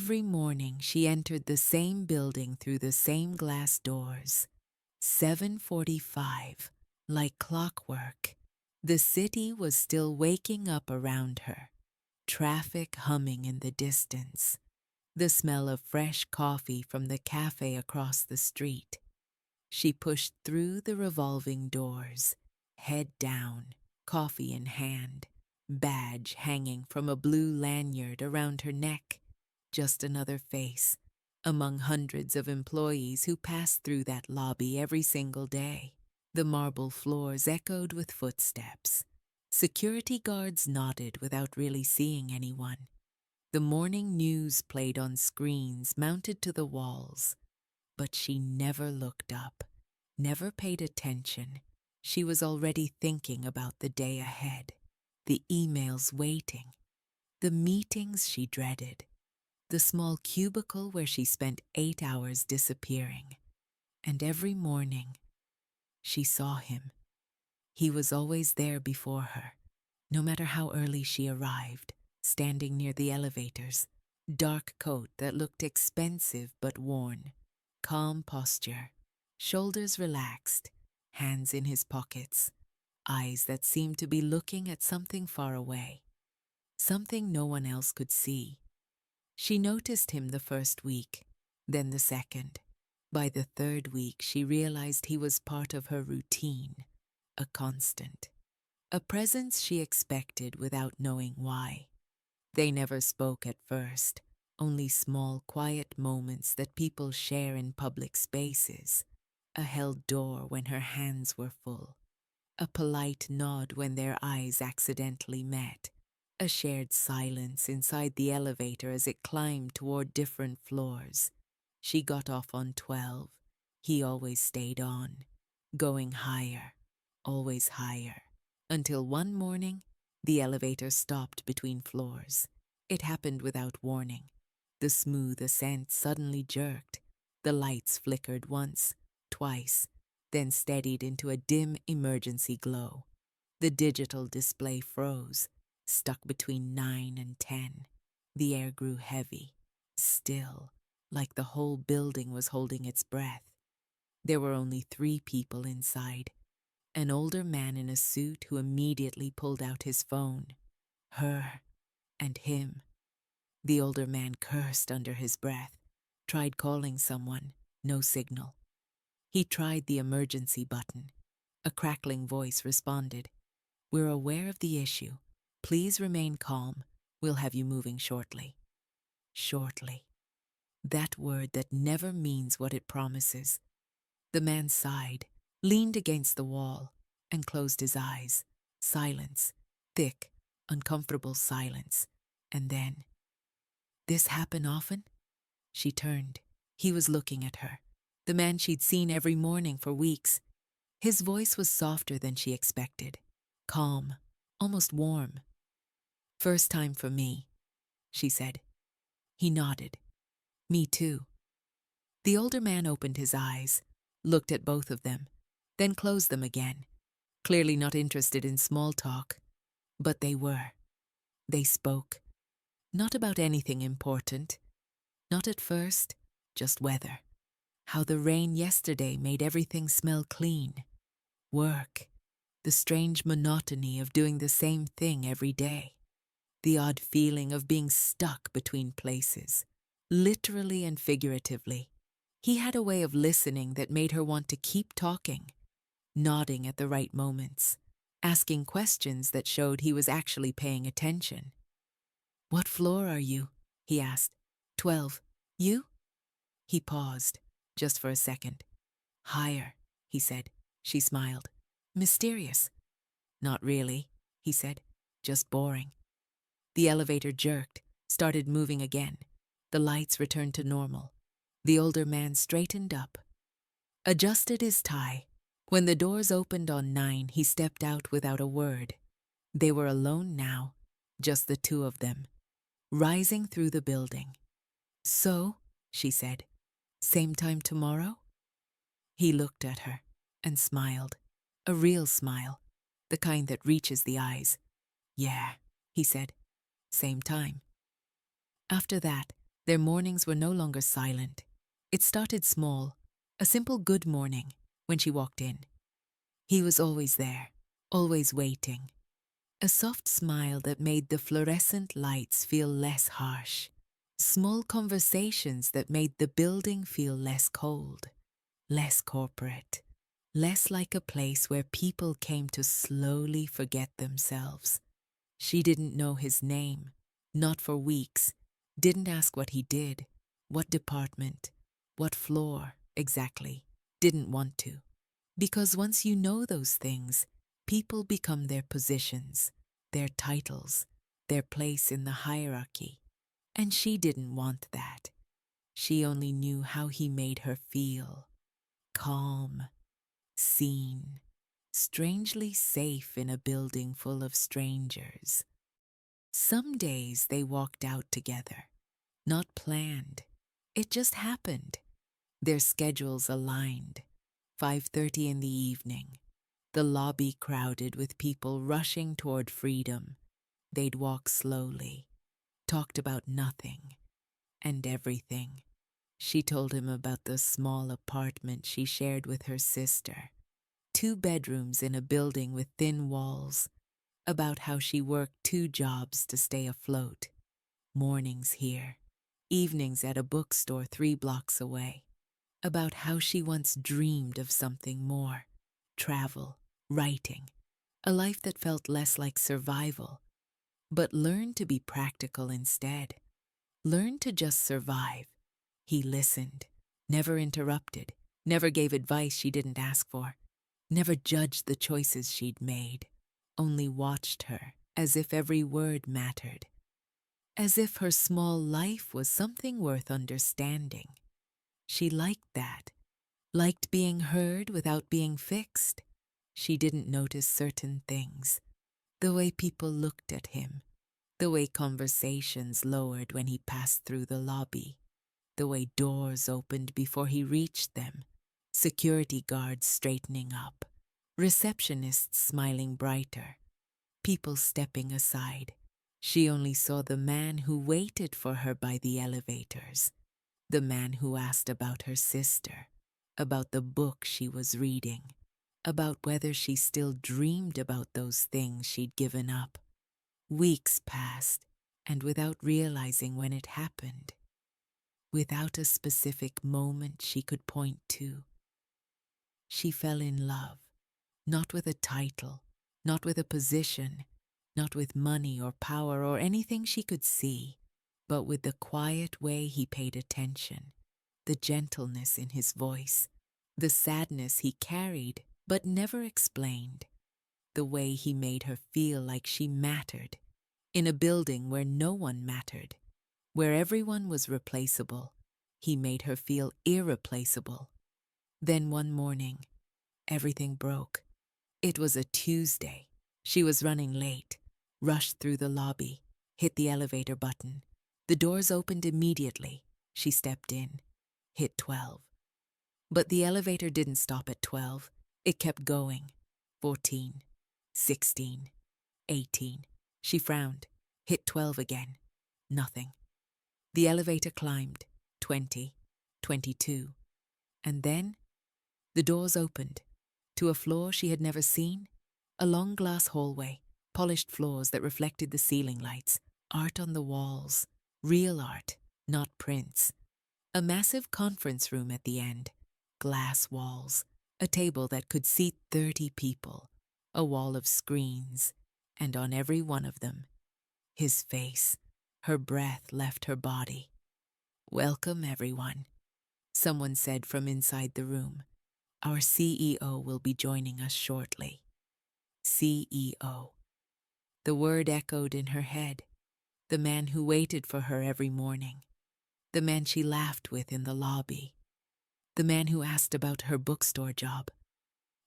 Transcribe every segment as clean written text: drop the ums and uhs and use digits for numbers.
Every morning she entered the same building through the same glass doors. 7:45, like clockwork. The city was still waking up around her, traffic humming in the distance, the smell of fresh coffee from the cafe across the street. She pushed through the revolving doors, head down, coffee in hand, badge hanging from a blue lanyard around her neck. Just another face among hundreds of employees who passed through that lobby every single day. The marble floors echoed with footsteps. Security guards nodded without really seeing anyone. The morning news played on screens mounted to the walls. But she never looked up, never paid attention. She was already thinking about the day ahead, the emails waiting, the meetings she dreaded, the small cubicle where she spent 8 hours disappearing. And every morning, she saw him. He was always there before her, no matter how early she arrived, standing near the elevators, dark coat that looked expensive but worn, calm posture, shoulders relaxed, hands in his pockets, eyes that seemed to be looking at something far away, something no one else could see. She noticed him the first week, then the second. By the third week, she realized he was part of her routine, a constant, a presence she expected without knowing why. They never spoke at first, only small, quiet moments that people share in public spaces. A held door when her hands were full, a polite nod when their eyes accidentally met, a shared silence inside the elevator as it climbed toward different floors. She got off on 12. He always stayed on, going higher, always higher, until one morning, the elevator stopped between floors. It happened without warning. The smooth ascent suddenly jerked. The lights flickered once, twice, then steadied into a dim emergency glow. The digital display froze, stuck between 9 and 10. The air grew heavy, still, like the whole building was holding its breath. There were only 3 people inside. An older man in a suit who immediately pulled out his phone. Her and him. The older man cursed under his breath, tried calling someone, no signal. He tried the emergency button. A crackling voice responded, "We're aware of the issue. Please remain calm. We'll have you moving shortly." Shortly. That word that never means what it promises. The man sighed, leaned against the wall, and closed his eyes. Silence. Thick, uncomfortable silence. And then, "This happen often?" She turned. He was looking at her. The man she'd seen every morning for weeks. His voice was softer than she expected. Calm, almost warm. "First time for me," she said. He nodded. "Me too." The older man opened his eyes, looked at both of them, then closed them again, clearly not interested in small talk. But they were. They spoke. Not about anything important. Not at first, just weather. How the rain yesterday made everything smell clean. Work. The strange monotony of doing the same thing every day. The odd feeling of being stuck between places, literally and figuratively. He had a way of listening that made her want to keep talking, nodding at the right moments, asking questions that showed he was actually paying attention. "What floor are you?" he asked. 12. "You?" He paused, just for a second. "Higher," he said. She smiled. "Mysterious." "Not really," he said. "Just boring." The elevator jerked, started moving again. The lights returned to normal. The older man straightened up, adjusted his tie. When the doors opened on 9, he stepped out without a word. They were alone now, just the two of them, rising through the building. "So," she said, "same time tomorrow?" He looked at her and smiled, a real smile, the kind that reaches the eyes. "Yeah," he said, "same time." After that, Their mornings were no longer silent. It started small, a simple good morning when she walked in. He was always there, always waiting. A soft smile that made the fluorescent lights feel less harsh. Small conversations that made the building feel less cold, less corporate, less like a place where people came to slowly forget themselves. She didn't know his name, not for weeks, didn't ask what he did, what department, what floor exactly, didn't want to. Because once you know those things, people become their positions, their titles, their place in the hierarchy. And she didn't want that. She only knew how he made her feel. Calm, seen, strangely safe in a building full of strangers. Some days they walked out together, not planned. It just happened. Their schedules aligned. 5:30 in the evening. The lobby crowded with people rushing toward freedom. They'd walk slowly, talked about nothing and everything. She told him about the small apartment she shared with her sister, 2 bedrooms in a building with thin walls, about how she worked 2 jobs to stay afloat, mornings here, evenings at a bookstore 3 blocks away, about how she once dreamed of something more, travel, writing, a life that felt less like survival, but learned to be practical instead, learned to just survive. He listened, never interrupted, never gave advice she didn't ask for, never judged the choices she'd made, only watched her as if every word mattered, as if her small life was something worth understanding. She liked that, liked being heard without being fixed. She didn't notice certain things, the way people looked at him, the way conversations lowered when he passed through the lobby, the way doors opened before he reached them, security guards straightening up, receptionists smiling brighter, people stepping aside. She only saw the man who waited for her by the elevators, the man who asked about her sister, about the book she was reading, about whether she still dreamed about those things she'd given up. Weeks passed, and without realizing when it happened, without a specific moment she could point to, she fell in love, not with a title, not with a position, not with money or power or anything she could see, but with the quiet way he paid attention, the gentleness in his voice, the sadness he carried but never explained, the way he made her feel like she mattered, in a building where no one mattered, where everyone was replaceable. He made her feel irreplaceable. Then one morning, everything broke. It was a Tuesday. She was running late, rushed through the lobby, hit the elevator button. The doors opened immediately. She stepped in, hit 12. But the elevator didn't stop at 12. It kept going. 14, 16, 18. She frowned, hit 12 again. Nothing. The elevator climbed, 20, 22. And then the doors opened to a floor she had never seen, a long glass hallway, polished floors that reflected the ceiling lights, art on the walls, real art, not prints. A massive conference room at the end, glass walls, a table that could seat 30 people, a wall of screens, and on every one of them, his face. Her breath left her body. "Welcome, everyone," someone said from inside the room. "Our CEO will be joining us shortly." CEO. The word echoed in her head. The man who waited for her every morning. The man she laughed with in the lobby. The man who asked about her bookstore job.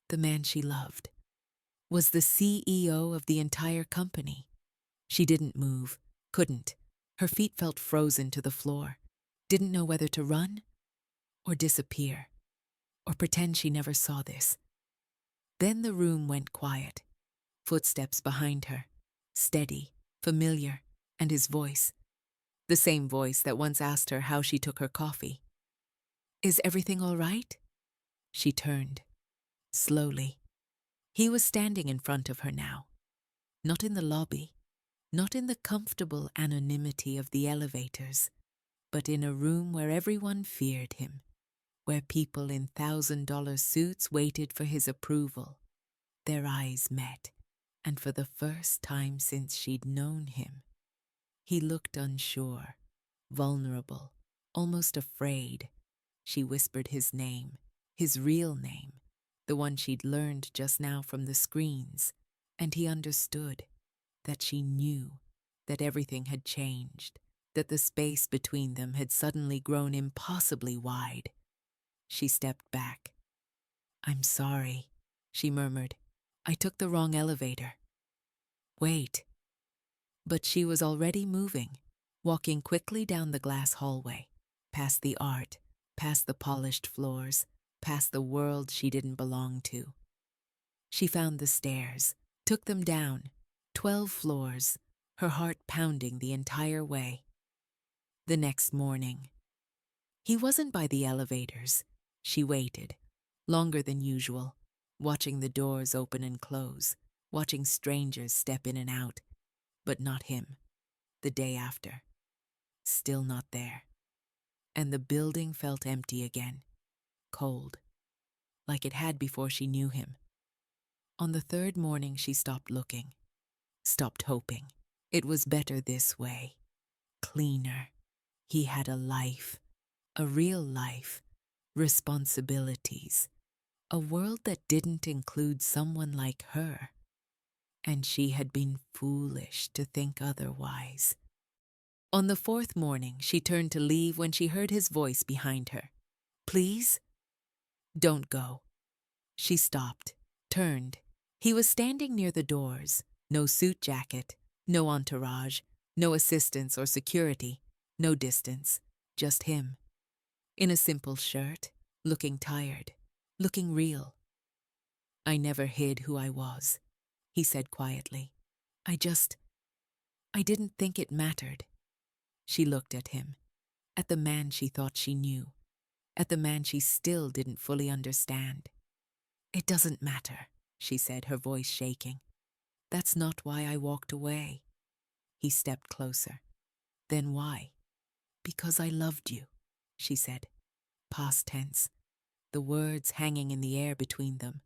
The man she loved. Was the CEO of the entire company. She didn't move, couldn't. Her feet felt frozen to the floor. Didn't know whether to run or disappear, or pretend she never saw this. Then the room went quiet. Footsteps behind her, steady, familiar, and his voice. the same voice that once asked her how she took her coffee. Is everything all right? She turned, slowly. He was standing in front of her now, not in the lobby, not in the comfortable anonymity of the elevators, but in a room where everyone feared him, where people in $1,000 suits waited for his approval. Their eyes met, and for the first time since she'd known him, he looked unsure, vulnerable, almost afraid. She whispered his name, his real name, the one she'd learned just now from the screens, and he understood that she knew that everything had changed, that the space between them had suddenly grown impossibly wide. She stepped back. I'm sorry, she murmured. I took the wrong elevator. Wait. But she was already moving, walking quickly down the glass hallway, past the art, past the polished floors, past the world she didn't belong to. She found the stairs, took them down, 12 floors, her heart pounding the entire way. The next morning. He wasn't by the elevators. She waited, longer than usual, watching the doors open and close, watching strangers step in and out, but not him. The day after. Still not there. And the building felt empty again, cold, like it had before she knew him. On the third morning she stopped looking, stopped hoping. It was better this way, cleaner. He had a life, a real life, responsibilities, a world that didn't include someone like her. And she had been foolish to think otherwise. On the fourth morning, she turned to leave when she heard his voice behind her. Please? Don't go. She stopped, turned. He was standing near the doors, no suit jacket, no entourage, no assistants or security, no distance, just him. In a simple shirt, looking tired, looking real. I never hid who I was, he said quietly. I didn't think it mattered. She looked at him, at the man she thought she knew, at the man she still didn't fully understand. It doesn't matter, she said, her voice shaking. That's not why I walked away. He stepped closer. Then why? Because I loved you, she said, past tense, the words hanging in the air between them.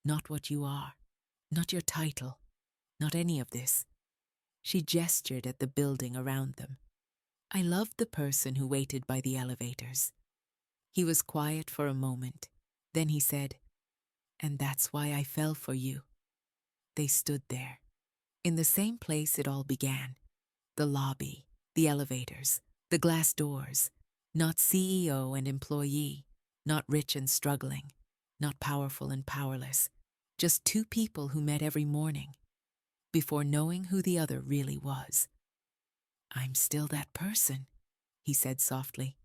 Not what you are, not your title, not any of this. She gestured at the building around them. I loved the person who waited by the elevators. He was quiet for a moment. Then he said, and that's why I fell for you. They stood there, in the same place it all began. The lobby, the elevators, the glass doors, not CEO and employee, not rich and struggling, not powerful and powerless, just two people who met every morning, before knowing who the other really was. I'm still that person, he said softly.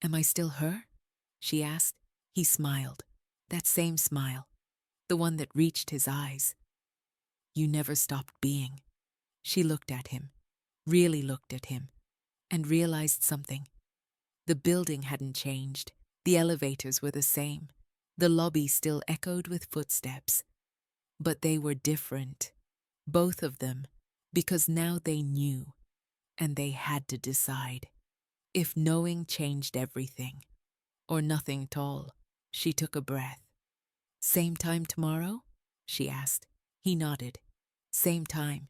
Am I still her? She asked. He smiled, that same smile, the one that reached his eyes. You never stopped being. She looked at him, really looked at him, and realized something. The building hadn't changed. The elevators were the same. The lobby still echoed with footsteps. But they were different, both of them, because now they knew, and they had to decide. If knowing changed everything, or nothing at all. She took a breath. Same time tomorrow? She asked. He nodded. Same time.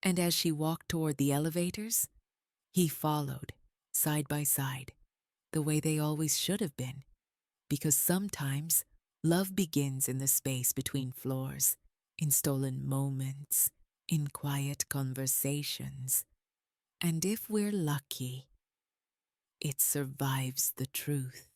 And as she walked toward the elevators, he followed, side by side, the way they always should have been. Because sometimes love begins in the space between floors, in stolen moments, in quiet conversations. And if we're lucky, it survives the truth.